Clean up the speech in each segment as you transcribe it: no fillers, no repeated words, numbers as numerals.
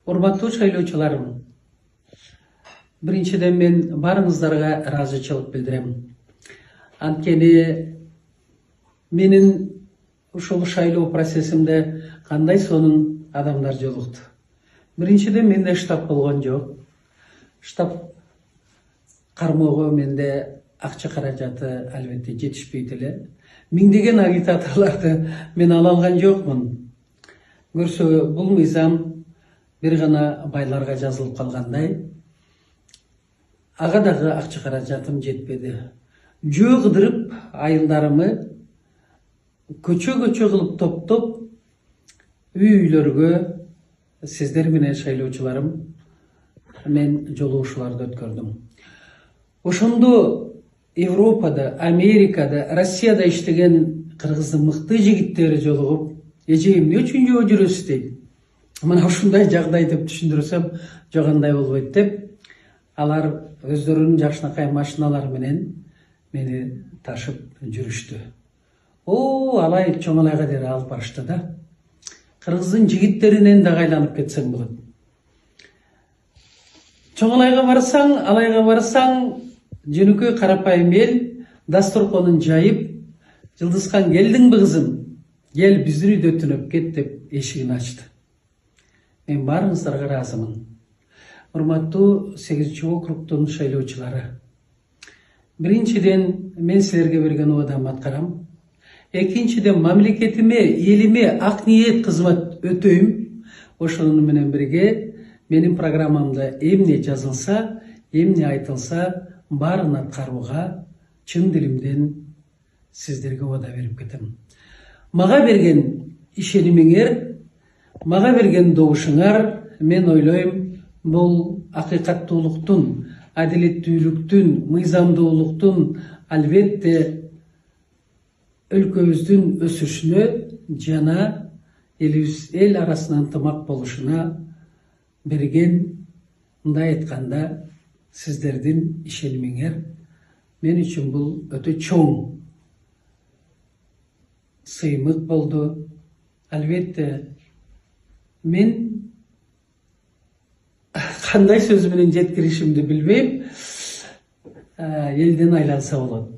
Урматтуу шайлоочуларым, биринчиден мен барыңыздарга ыраазычылык билдирем. Анткени менин ушул шайлоо процессимде кандай сонун адамдар жолукту. Биринчиден менде штаб болгон жок. Штаб кармоого менде акча каражаты албетте жетишпейт эле. Миңдеген агитаторларды мен ала алган жокмун. Көрсө бул мыйзам бир гана байларга жазылып калгандай. Ага дагы акча каражатым жетпеди. Жөө кыдырып айылдарымы көчө кылып топтоп үйлөргө сиздер менен шайлоочуларым мен жолугушууларды өткөрдүм. Ошондо Европада, Америкада, Россияда иштеген кыргыздын мыкты жигиттери жолугуп, эже эмне үчүн жөө жүрөсүз дейт. Мына ушундай жагдай деп түшүндүрсөм, жок андай болбойт деп, алар өздөрүнүн жакшынакай машиналары менен мени ташып жүрүштү. Алай Чоңалайга дери алып барышты да. Кыргыздын жигиттеринен да айланып кетсең болот. Чоңалайга барсаң, Алайга барсаң, жөнөкөй карапайым эл дасторконун жайып, Жылдызхан келдиңби кызым? Кел биздин үйдө түнөп кет деп эшигин ачты. Мен баарыңыздарга ыраазымын. Урматтуу 8-округдун шайлоочулары. Биринчиден мен силерге берген убадамды аткарам. Экинчиден мамлекетиме, элиме ак ниет кызмат өтөйм. Ошонун менен бирге менин программамда эмне жазылса, эмне айтылса, баарын аткарууга чын дилимден сиздерге убада берип кетем. Мага берген ишенимиңер, мага берген добушуңар, мен ойлойм, бул акыйкаттуулуктун, адилеттүүлүктүн, мыйзамдуулуктун албетте өлкөбүздүн өсүшүнө жана эл арасынан ынтымак болушуна берген, мындай айтканда, сиздердин ишенимиңер мен үчүн бул өтө чоң сыймык болду. Албетте мен кандай сөз менен жеткиришимди билбейм. Элден айланса болот.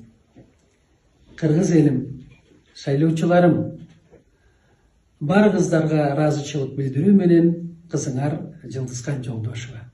Кыргыз элим, шайлоочуларым, барыңыздарга ыраазычылык билдирүү менен кызыңар Жылдызхан Жолдошева.